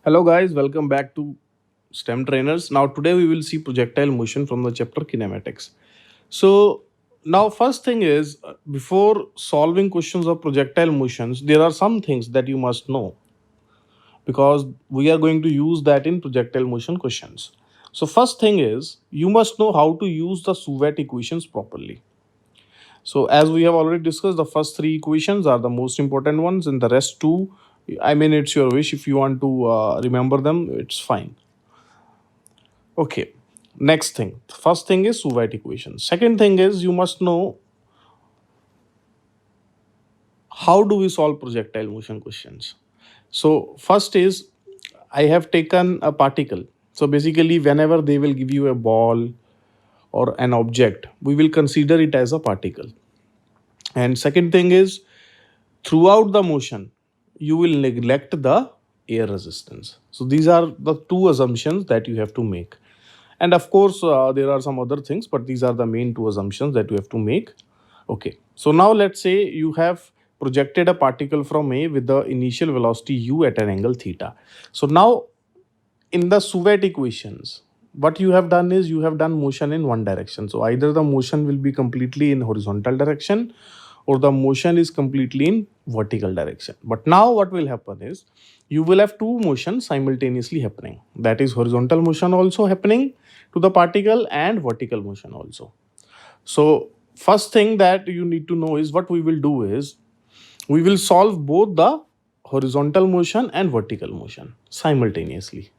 Hello guys, welcome back to STEM Trainers. Now today we will see projectile motion from the chapter kinematics. So now first thing is before solving questions of projectile motions, there are some things that you must know because we are going to use that in projectile motion questions. So first thing is you must know how to use the Suvet equations properly. So as we have already discussed, the first three equations are the most important ones, and the rest two, I mean, it's your wish. If you want to remember them, it's fine. Okay. Next thing. First thing is Suvet equation. Second thing is you must know how do we solve projectile motion questions. So first is I have taken a particle. So basically, whenever they will give you a ball or an object, we will consider it as a particle. And second thing is throughout the motion, you will neglect the air resistance. So these are the two assumptions that you have to make. And of course, there are some other things, but these are the main two assumptions that you have to make. Okay. So now let's say you have projected a particle from A with the initial velocity u at an angle theta. So now in the Suvet equations, what you have done is you have done motion in one direction. So either the motion will be completely in horizontal direction or the motion is completely in vertical direction. But now what will happen is you will have two motions simultaneously happening. That is horizontal motion also happening to the particle and vertical motion also. So first thing that you need to know is what we will do is we will solve both the horizontal motion and vertical motion simultaneously.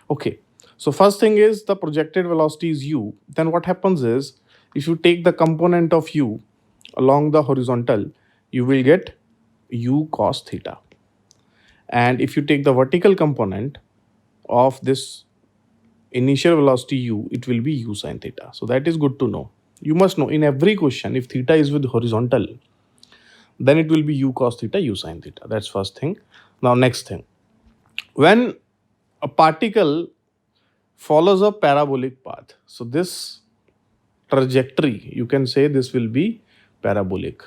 Okay. So first thing is the projected velocity is u. Then what happens is if you take the component of u along the horizontal, you will get u cos theta. And if you take the vertical component of this initial velocity u, it will be u sin theta. So that is good to know. You must know in every question, if theta is with horizontal, then it will be u cos theta, u sin theta. That's first thing. Now, next thing. When a particle follows a parabolic path, so this trajectory, you can say this will be parabolic.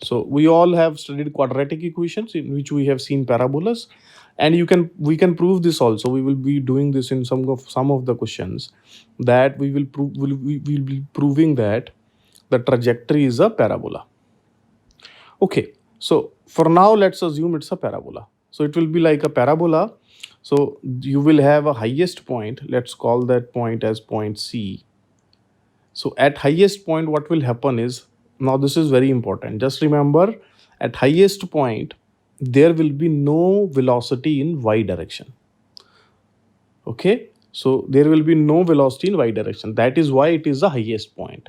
So we all have studied quadratic equations in which we have seen parabolas, and we can prove this also. We will be doing this in some of the questions that we will be proving that the trajectory is a parabola. Okay, so for now let's assume it's a parabola. So it will be like a parabola. So you will have a highest point. Let's call that point as point C. So at highest point, what will happen is, now this is very important. Just remember, at highest point, there will be no velocity in y direction. Okay, so there will be no velocity in y direction. That is why it is the highest point.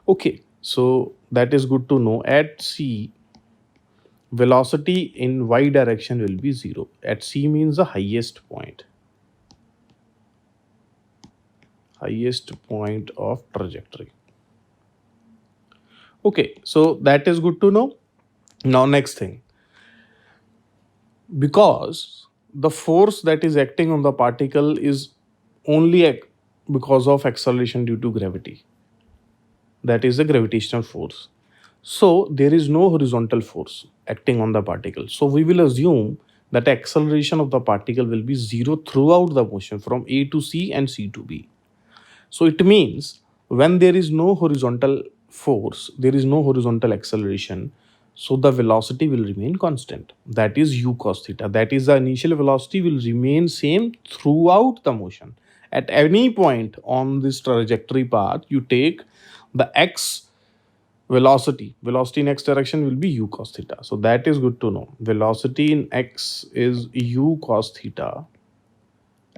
Okay, so that is good to know. At C, velocity in y direction will be 0. At C means the highest point of trajectory. Okay, so that is good to know. Now next thing, because the force that is acting on the particle is only because of acceleration due to gravity, that is the gravitational force. So there is no horizontal force acting on the particle. So we will assume that acceleration of the particle will be 0 throughout the motion from A to C and C to B. So it means when there is no horizontal force, there is no horizontal acceleration, so the velocity will remain constant. That is u cos theta. That is the initial velocity will remain same throughout the motion. At any point on this trajectory path, you take the x velocity. Velocity in x direction will be u cos theta. So that is good to know. Velocity in x is u cos theta,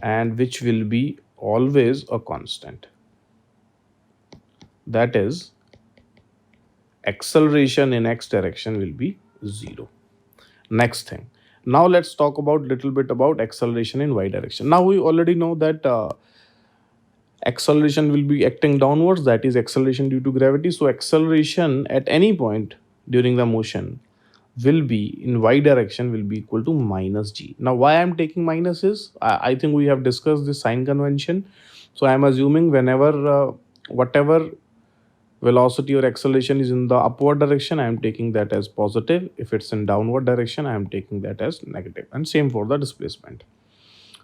and which will be always a constant. That is acceleration in x direction will be 0. Next thing, now let's talk about little bit about acceleration in y direction. Now we already know that acceleration will be acting downwards, that is acceleration due to gravity. So acceleration at any point during the motion will be in y direction will be equal to minus g. Now why I'm taking minus is I think we have discussed this sign convention. So I'm assuming whenever whatever velocity or acceleration is in the upward direction, I am taking that as positive. If it's in downward direction, I am taking that as negative. And same for the displacement.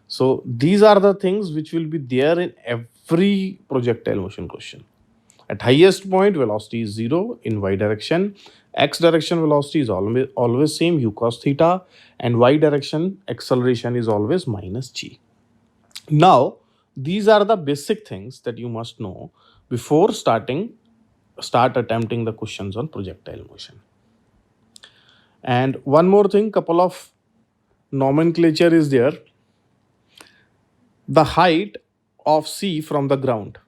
So these are the things which will be there in every projectile motion question. At highest point, velocity is 0 in y direction. X direction velocity is always same, u cos theta. And y direction acceleration is always minus g. Now, these are the basic things that you must know before start attempting the questions on projectile motion. And one more thing, couple of nomenclature is there. The height of C from the ground,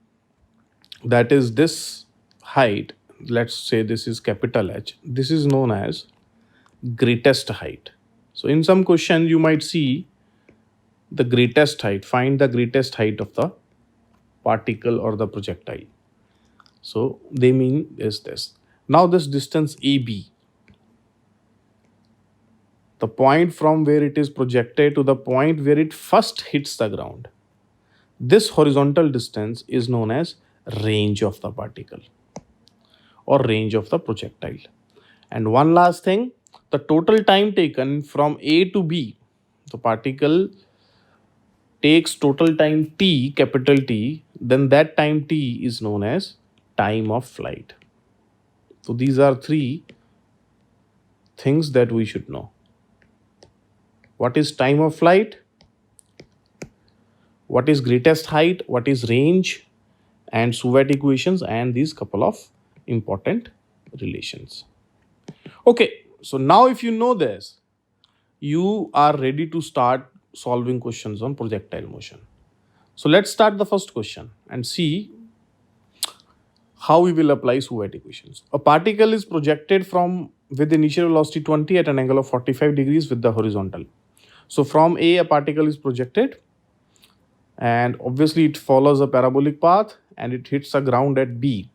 that is this height, let's say this is capital H, this is known as greatest height. So in some question you might see the greatest height, find the greatest height of the particle or the projectile. So they mean is this. Now this distance AB, the point from where it is projected to the point where it first hits the ground, this horizontal distance is known as range of the particle or range of the projectile. And one last thing, the total time taken from A to B, the particle takes total time t, capital T, then that time t is known as time of flight. So these are three things that we should know. What is time of flight? What is greatest height? What is range? And Suvat equations, and these couple of important relations. Okay, so now if you know this, you are ready to start solving questions on projectile motion. So let's start the first question and see how we will apply Suvat equations. A particle is projected from with initial velocity 20 at an angle of 45 degrees with the horizontal. So from a particle is projected, and obviously it follows a parabolic path and it hits the ground at B.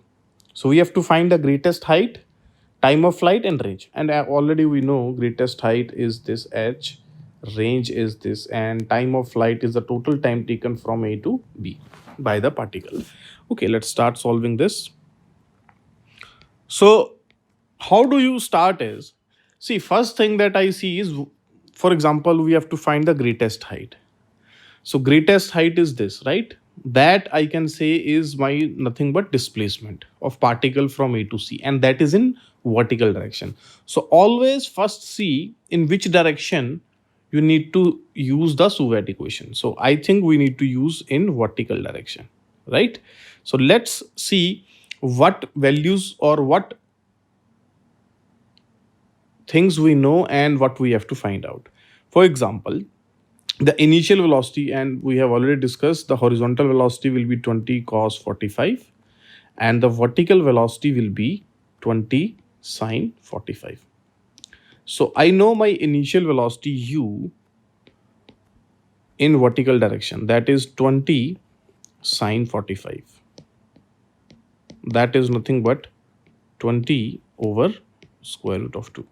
So we have to find the greatest height, time of flight and range. And already we know greatest height is this h, range is this, and time of flight is the total time taken from A to B by the particle. Okay, let's start solving this. So how do you start is, see, first thing that I see is, for example, we have to find the greatest height. So greatest height is this, right? That I can say is my nothing but displacement of particle from A to C, and that is in vertical direction. So always first see in which direction you need to use the Suvat equation. So I think we need to use in vertical direction, right? So let's see what values or what things we know and what we have to find out. For example, the initial velocity, and we have already discussed, the horizontal velocity will be 20 cos 45 and the vertical velocity will be 20 sine 45. So I know my initial velocity u in vertical direction, that is 20 sine 45. That is nothing but 20 over square root of 2.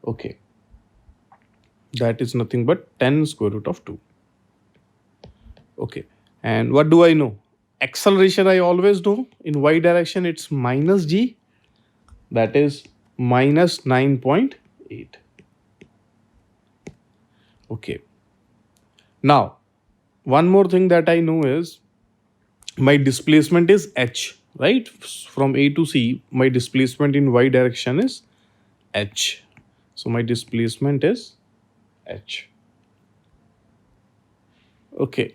Okay, that is nothing but 10 square root of 2. Okay, and what do I know? Acceleration I always know. In y direction it's minus g, that is minus 9.8. Okay, now one more thing that I know is my displacement is h, right? From A to C, my displacement in y direction is h. So my displacement is h. Okay,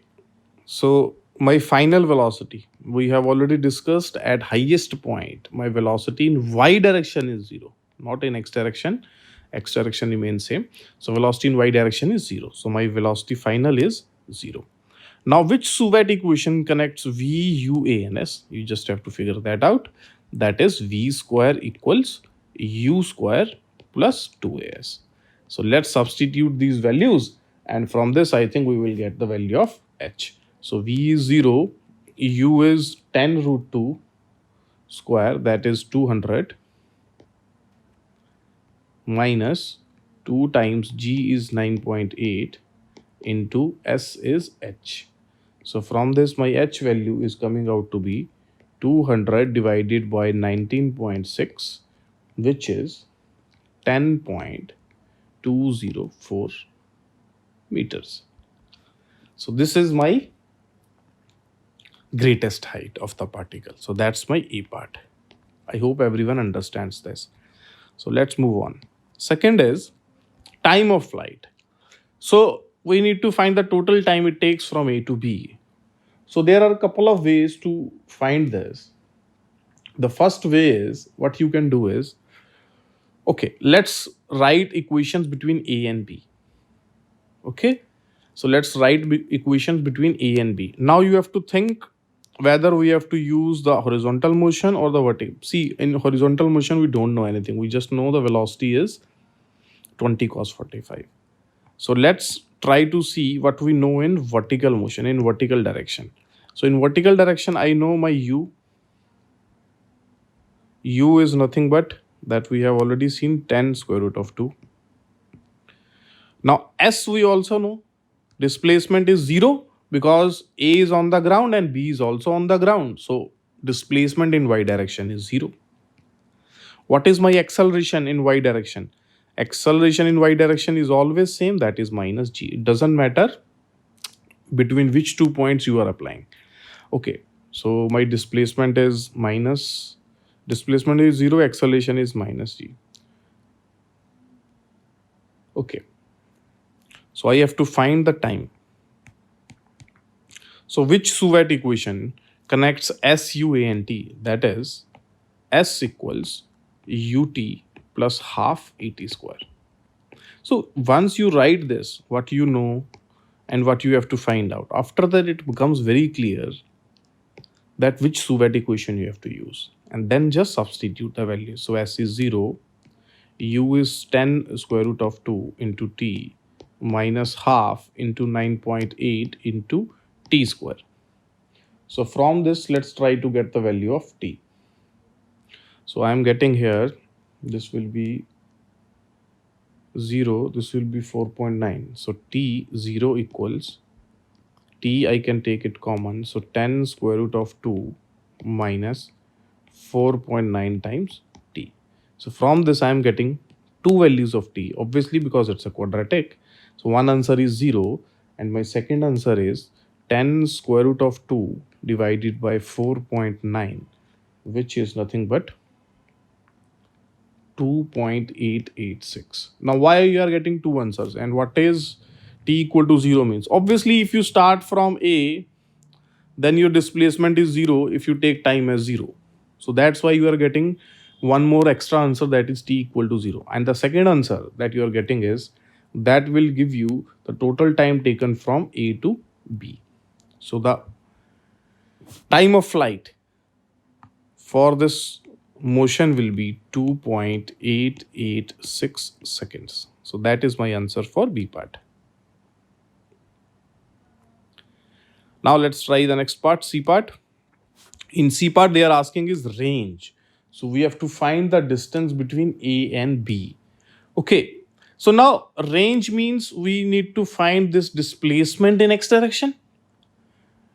so my final velocity, we have already discussed, at highest point my velocity in y direction is 0, not in x direction. X direction remains same. So velocity in y direction is 0. So my velocity final is 0. Now which Suvat equation connects V, U, A and S? You just have to figure that out. That is V square equals U square plus 2AS. So let's substitute these values, and from this I think we will get the value of H. So V is 0, U is 10 root 2 square, that is 200, minus 2 times G is 9.8 into S is H. So from this my H value is coming out to be 200 divided by 19.6, which is 10.204 meters. So this is my greatest height of the particle. So that's my A part. I hope everyone understands this. So let's move on. Second is time of flight. So we need to find the total time it takes from A to B. So there are a couple of ways to find this. The first way is, what you can do is, okay, let's write equations between A and B. Okay, so let's write equations between A and B. Now you have to think whether we have to use the horizontal motion or the vertical. See, in horizontal motion we don't know anything, we just know the velocity is 20 cos 45. So let's try to see what we know in vertical motion, in vertical direction. So in vertical direction, I know my u is nothing but that we have already seen 10 square root of 2. Now s we also know, displacement is 0 because A is on the ground and B is also on the ground. So displacement in y direction is 0. What is my acceleration in y direction? Acceleration in y direction is always same, that is minus g. It doesn't matter between which 2 points you are applying. Okay, so my displacement is 0, acceleration is minus g. Okay, so I have to find the time. So which Suvat equation connects S, U, A and T? That is S equals ut plus half at square. So once you write this, what you know and what you have to find out, after that it becomes very clear that which Suvat equation you have to use, and then just substitute the value. So S is 0, U is 10 square root of 2 into T minus half into 9.8 into T square. So from this, let's try to get the value of T. So I am getting here, this will be 0, this will be 4.9. So T 0 equals, T I can take it common. So 10 square root of 2 minus 4.9 times T. So from this I am getting two values of T, obviously because it's a quadratic. So one answer is 0 and my second answer is 10 square root of 2 divided by 4.9, which is nothing but 2.886. Now why you are getting two answers and what is T equal to 0 means? Obviously if you start from A, then your displacement is 0 if you take time as 0. So that's why you are getting one more extra answer, that is T equal to 0. And the second answer that you are getting is, that will give you the total time taken from A to B. So the time of flight for this motion will be 2.886 seconds. So that is my answer for B part. Now let's try the next part, C part. In C part, they are asking is range. So we have to find the distance between A and B. Okay, so now range means we need to find this displacement in x direction.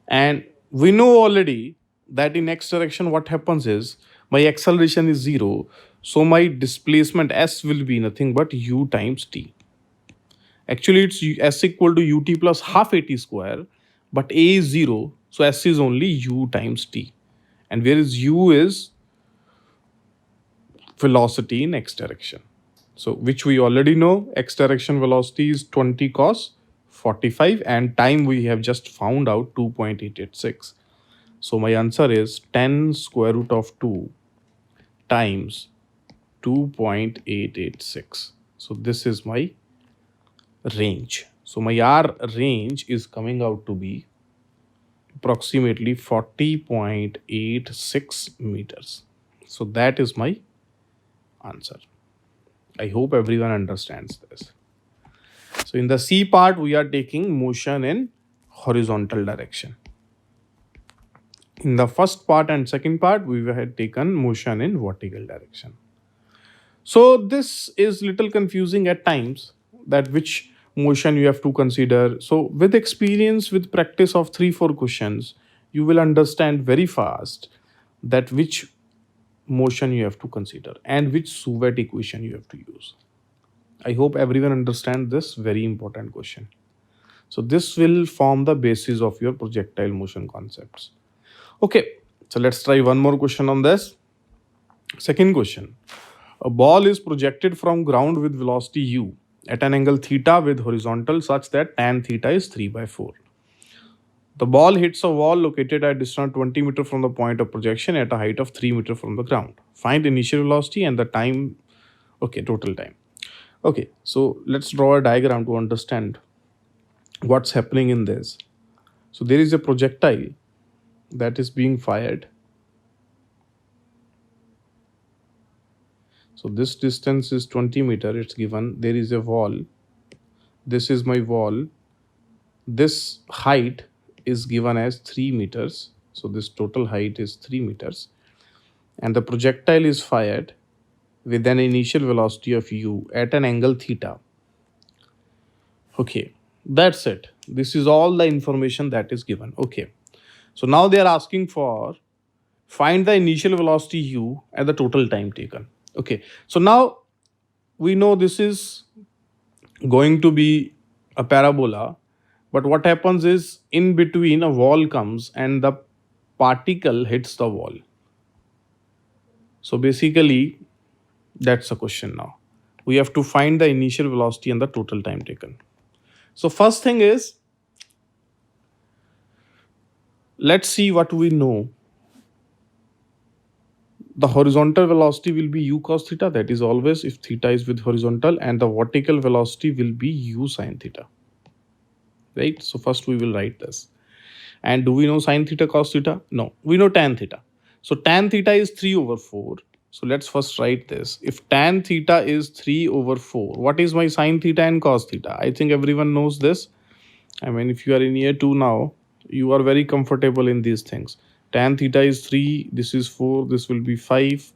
And we know already that in x direction what happens is, my acceleration is 0. So my displacement S will be nothing but U times T. Actually, it's S equal to ut plus half at square, but A is 0. So S is only U times T. And where is U is velocity in x direction. So which we already know, x direction velocity is 20 cos 45 and time we have just found out 2.886. So my answer is 10 square root of 2 times 2.886. So this is my range. So my R range is coming out to be approximately 40.86 meters. So that is my answer. I hope everyone understands this. So in the C part, we are taking motion in horizontal direction. In the first part and second part, we had taken motion in vertical direction. So this is little confusing at times, that which motion you have to consider. So with experience, with practice of 3-4 questions, you will understand very fast that which motion you have to consider and which Suvet equation you have to use. I hope everyone understand this very important question. So this will form the basis of your projectile motion concepts. Okay, so let's try one more question on this. Second question. A ball is projected from ground with velocity u at an angle theta with horizontal such that tan theta is 3 by 4. The ball hits a wall located at distance 20 meter from the point of projection at a height of 3 meter from the ground. Find initial velocity and the time, okay, total time. Okay, so let's draw a diagram to understand what's happening in this. So there is a projectile that is being fired. So this distance is 20 meter, it's given. There is a wall. This is my wall. This height is given as 3 meters. So this total height is 3 meters. And the projectile is fired with an initial velocity of u at an angle theta. Okay, that's it. This is all the information that is given. Okay, so now they are asking for find the initial velocity u at the total time taken. Okay, so now we know this is going to be a parabola, but what happens is in between a wall comes and the particle hits the wall. So basically, that's the question now. We have to find the initial velocity and the total time taken. So first thing is, let's see what we know. The horizontal velocity will be u cos theta, that is always if theta is with horizontal, and the vertical velocity will be u sin theta. Right? So first we will write this. And do we know sin theta cos theta? No, we know tan theta. So tan theta is 3 over 4. So let's first write this. If tan theta is 3 over 4, what is my sin theta and cos theta? I think everyone knows this. I mean, if you are in year 2 now, you are very comfortable in these things. Tan theta is 3, this is 4, this will be 5.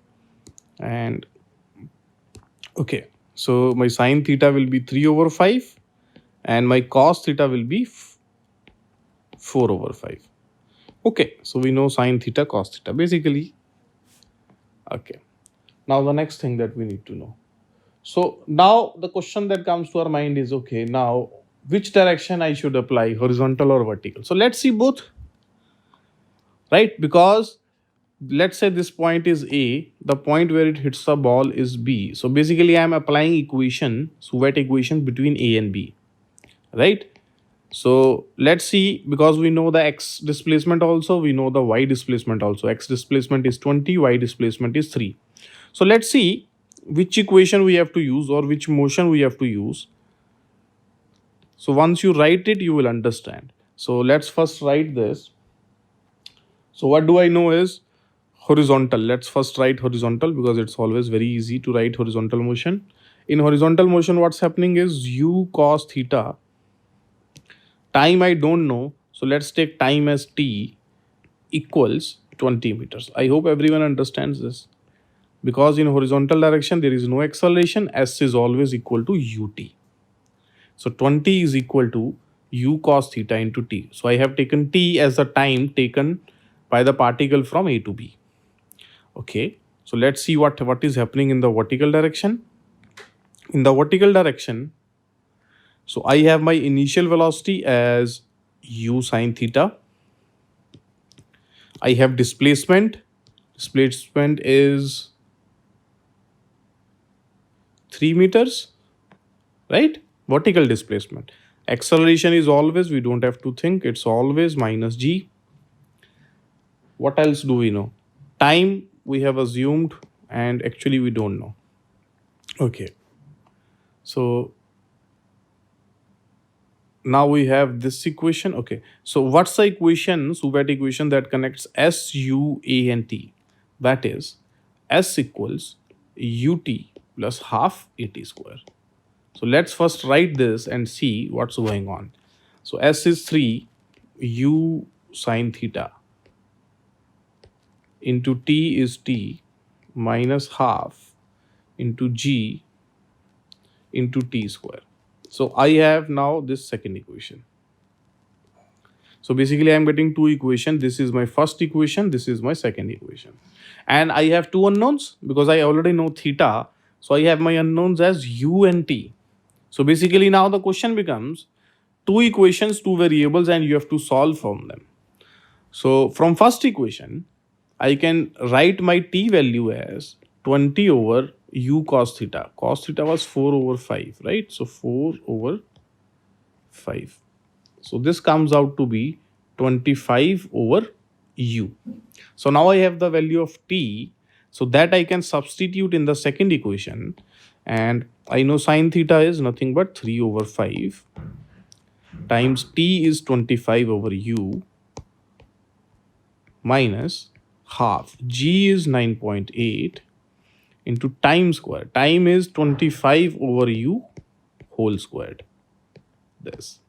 And okay, so my sin theta will be 3 over 5 and my cos theta will be 4 over 5. Okay, so we know sin theta, cos theta. Basically, okay. Now the next thing that we need to know. So now the question that comes to our mind is, okay, now which direction I should apply, horizontal or vertical? So let's see both, right? Because let's say this point is A, the point where it hits the ball is B. So basically I am applying equation, Suvet equation between A and B, right? So let's see, because we know the x displacement also, we know the y displacement also. X displacement is 20, y displacement is 3. So let's see which equation we have to use or which motion we have to use. So once you write it, you will understand. So let's first write this. So what do I know is horizontal. Let's first write horizontal because it's always very easy to write horizontal motion. In horizontal motion, what's happening is u cos theta. Time I don't know. So let's take time as t equals 20 meters. I hope everyone understands this. Because in horizontal direction, there is no acceleration. S is always equal to ut. So 20 is equal to u cos theta into t. So I have taken t as the time taken by the particle from A to B. Okay, so let's see what is happening in the vertical direction. In the vertical direction, so I have my initial velocity as u sin theta. I have displacement. Displacement is 3 meters, right? Vertical displacement. Acceleration is always, we don't have to think, it's always minus g. What else do we know? Time we have assumed and actually we don't know. Okay. So now we have this equation. Okay. So what's the equation, Suvet equation that connects S, U, A and T? That is S equals ut plus half at square. So let's first write this and see what's going on. So S is 3 u sin theta into t is t minus half into g into t square. So I have now this second equation. So basically I'm getting two equations. This is my first equation, this is my second equation. And I have two unknowns because I already know theta. So I have my unknowns as u and t. So basically now the question becomes two equations, two variables, and you have to solve from them. So from first equation, I can write my t value as 20 over u cos theta. Cos theta was 4 over 5, right? So 4 over 5. So this comes out to be 25 over u. So now I have the value of t. So that I can substitute in the second equation. And I know sine theta is nothing but 3 over 5 times t is 25 over u minus half. G is 9.8 into time square. Time is 25 over u whole squared. This.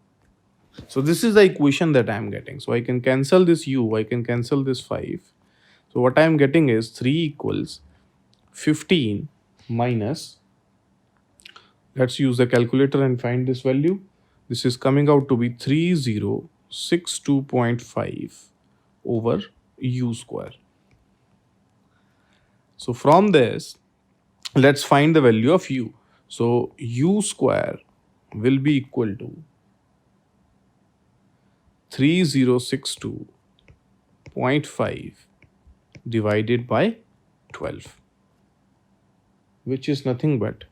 So this is the equation that I am getting. So I can cancel this u, I can cancel this 5. So what I am getting is 3 equals 15 minus, let's use the calculator and find this value. This is coming out to be 3062.5 over u square. So from this, let's find the value of u. So u square will be equal to 3062.5 divided by 12, which is nothing but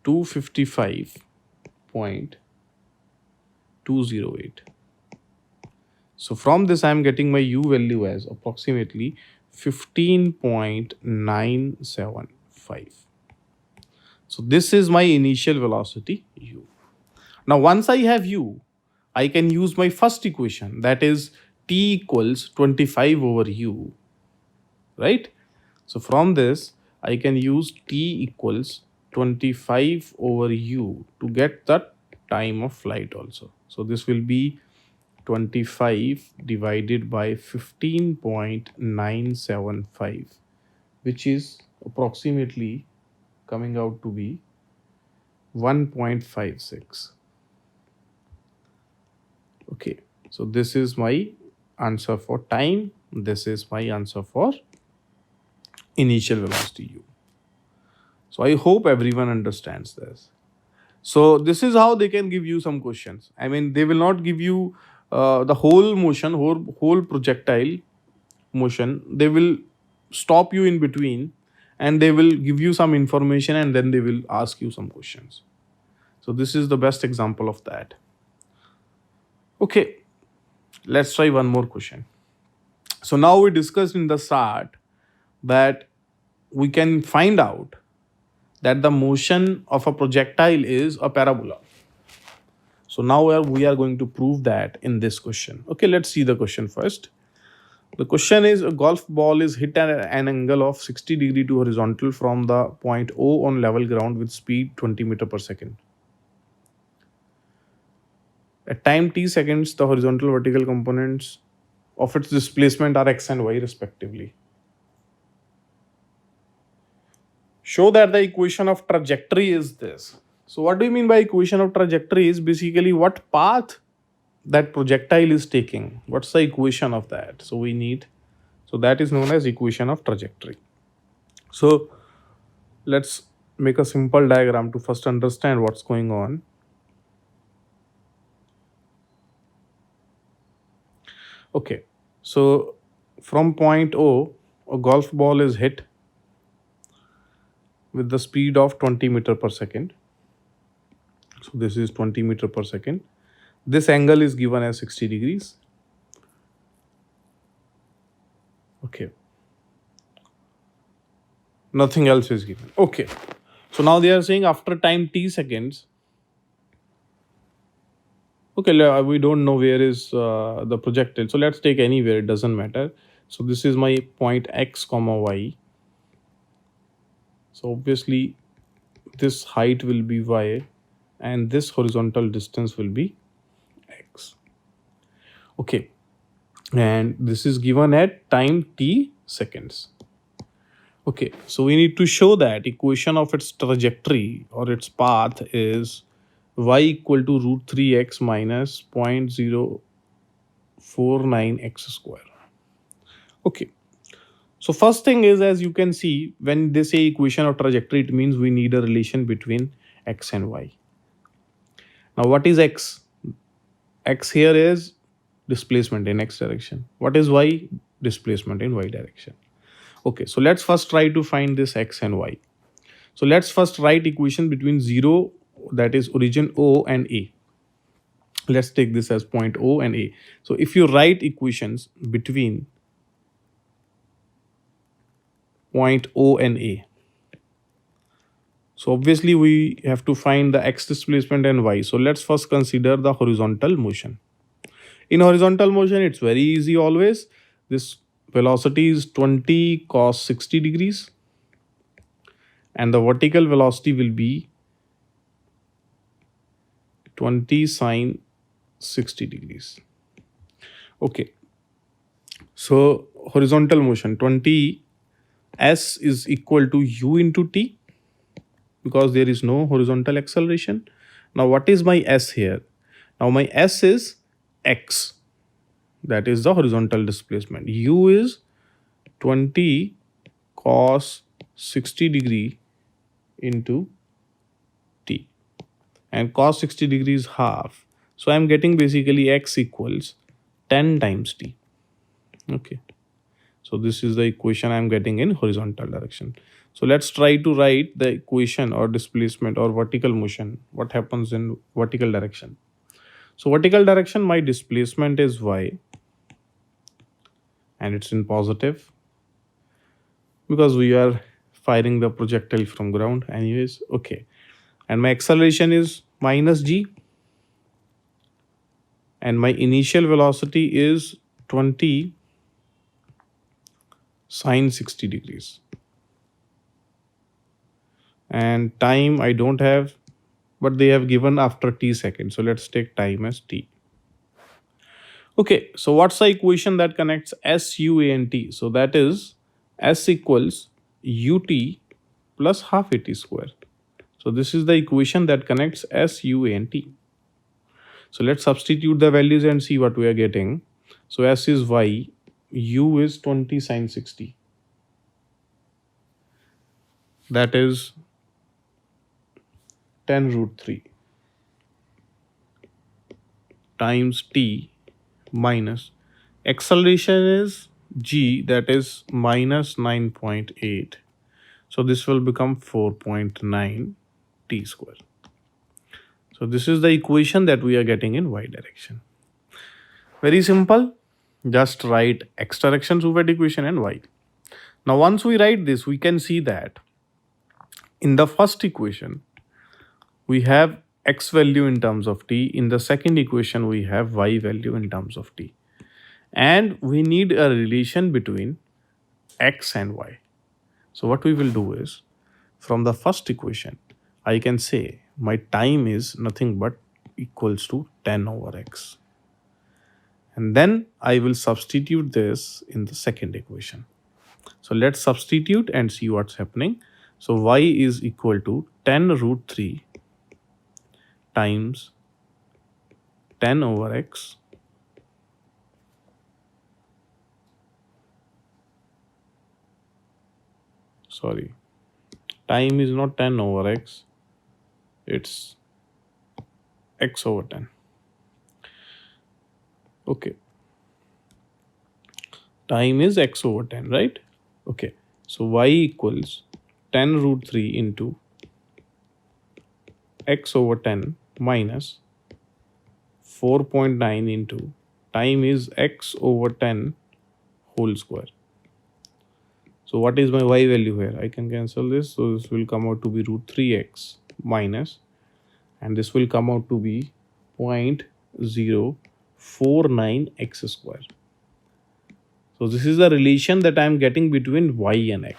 255.208. So from this I am getting my u value as approximately 15.975. So this is my initial velocity u. Now once I have u, I can use my first equation, that is t equals 25 over u, right? So from this I can use t equals 25 over u to get the time of flight also. So this will be 25 divided by 15.975, which is approximately coming out to be 1.56. Okay, so this is my answer for time. This is my answer for initial velocity u. So I hope everyone understands this. So this is how they can give you some questions. I mean, they will not give you the whole motion, whole projectile motion. They will stop you in between and they will give you some information and then they will ask you some questions. So this is the best example of that. Okay, let's try one more question. So now we discussed in the start that we can find out that the motion of a projectile is a parabola. So now we are going to prove that in this question. Okay, let's see the question first. The question is, a golf ball is hit at an angle of 60 degree to horizontal from the point O on level ground with speed 20 meter per second. At time t seconds, the horizontal vertical components of its displacement are x and y respectively. Show that the equation of trajectory is this. So what do you mean by equation of trajectory is basically what path that projectile is taking. What's the equation of that? So we need, so that is known as equation of trajectory. So let's make a simple diagram to first understand what's going on. Okay, so from point O, a golf ball is hit with the speed of 20 meter per second. So this is 20 meter per second. This angle is given as 60 degrees. Okay. Nothing else is given. Okay. So now they are saying after time t seconds. Okay, we don't know where is the projectile. So let's take anywhere, it doesn't matter. So this is my point x comma y. So obviously this height will be y and this horizontal distance will be x. Okay, and this is given at time t seconds. Okay, so we need to show that equation of its trajectory or its path is y equal to root 3x minus 0.0 49x square. Okay. So first thing is, as you can see, when they say equation of trajectory, it means we need a relation between x and y. Now what is x? X here is displacement in x direction. What is y? Displacement in y direction. Okay, so let's first try to find this x and y. So let's first write equation between 0, that is origin O, and A. Let's take this as point O and A. So if you write equations between point O and A, so obviously we have to find the x displacement and y. So let's first consider the horizontal motion. In horizontal motion, it's very easy always. This velocity is 20 cos 60 degrees and the vertical velocity will be 20 sine 60 degrees. Okay. So horizontal motion 20 s is equal to u into t because there is no horizontal acceleration. Now what is my s here? Now my s is x, that is the horizontal displacement. U is 20 cos 60 degree into t, and cos 60 degree is half. So I am getting basically x equals 10 times t. Okay. So this is the equation I am getting in horizontal direction. So let's try to write the equation or displacement or vertical motion. What happens in vertical direction? So vertical direction, my displacement is y and it's in positive because we are firing the projectile from ground anyways. Okay. And my acceleration is minus g and my initial velocity is 20 sine 60 degrees. And time I don't have, but they have given after t seconds. So let's take time as t. Okay, so what's the equation that connects s, u, a and t? So that is s equals ut plus half at square. So this is the equation that connects s, u, a and t. So let's substitute the values and see what we are getting. So s is y, u is 20 sine 60. That is 10 root 3 times t minus acceleration is g, that is minus 9.8. So this will become 4.9 t square. So this is the equation that we are getting in y direction. Very simple. Just write x direction Joubert equation and y. Now once we write this, we can see that in the first equation we have x value in terms of t. In the second equation we have y value in terms of t. And we need a relation between x and y. So what we will do is, from the first equation, I can say my time is nothing but equals to 10 over x. And then I will substitute this in the second equation. So let's substitute and see what's happening. So y is equal to 10 root 3 times 10 over x sorry, time is not 10 over x, it's x over 10. Okay, time is x over 10, right? Okay, so y equals 10 root 3 into x over 10 minus 4.9 into time is x over 10 whole square. So what is my y value here? I can cancel this. So this will come out to be root 3x minus, and this will come out to be 0.049 x square. So this is the relation that I am getting between y and x.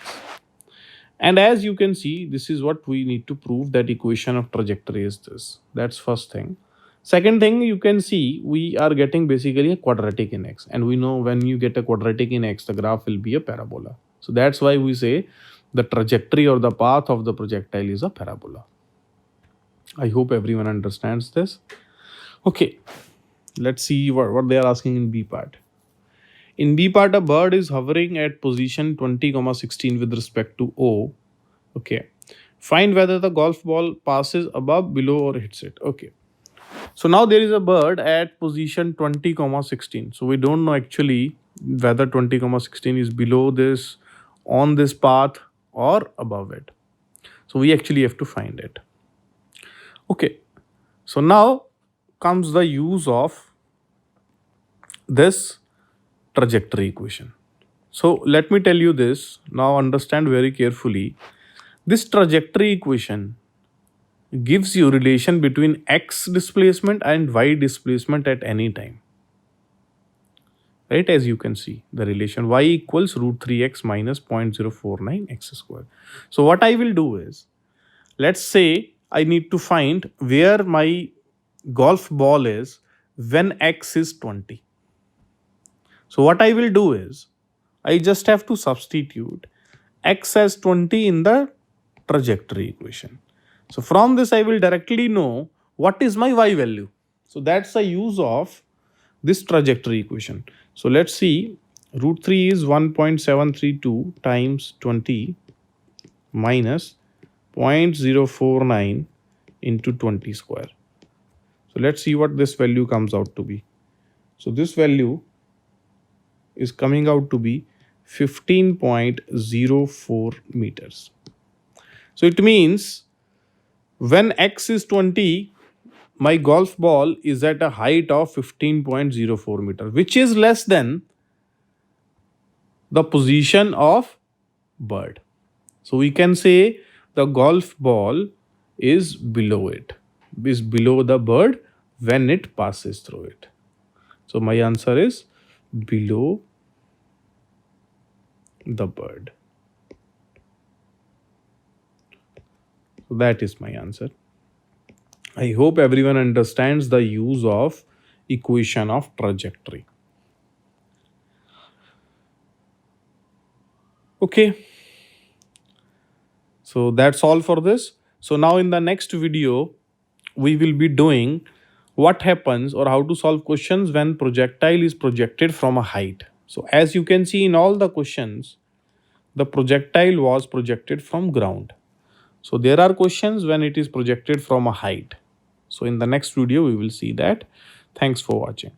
And as you can see, this is what we need to prove, that equation of trajectory is this. That's first thing. Second thing, you can see we are getting basically a quadratic in x. And we know when you get a quadratic in x, the graph will be a parabola. So that's why we say the trajectory or the path of the projectile is a parabola. I hope everyone understands this. Okay. Let's see what they are asking in B part. In B part, a bird is hovering at position 20, 16 with respect to O. Okay. Find whether the golf ball passes above, below, or hits it. Okay. So now there is a bird at position 20, 16. So we don't know actually whether 20, 16 is below this, on this path, or above it. So we actually have to find it. Okay. So now comes the use of this trajectory equation. So let me tell you this. Now understand very carefully. This trajectory equation gives you relation between x displacement and y displacement at any time. Right, as you can see the relation y equals root 3x minus 0.049 x square. So what I will do is, let's say I need to find where my golf ball is when x is 20. So what I will do is, I just have to substitute x as 20 in the trajectory equation. So from this I will directly know what is my y value. So that's the use of this trajectory equation. So let's see, root 3 is 1.732 times 20 minus 0.049 into 20 square. So let's see what this value comes out to be. So this value is coming out to be 15.04 meters. So it means when x is 20, my golf ball is at a height of 15.04 meter, which is less than the position of bird. So we can say the golf ball is below it, is below the bird when it passes through it. So my answer is below the bird. So that is my answer. I hope everyone understands the use of equation of trajectory. Okay. So that's all for this. So now in the next video, we will be doing what happens or how to solve questions when projectile is projected from a height. So as you can see in all the questions, the projectile was projected from ground. So there are questions when it is projected from a height. So in the next video, we will see that. Thanks for watching.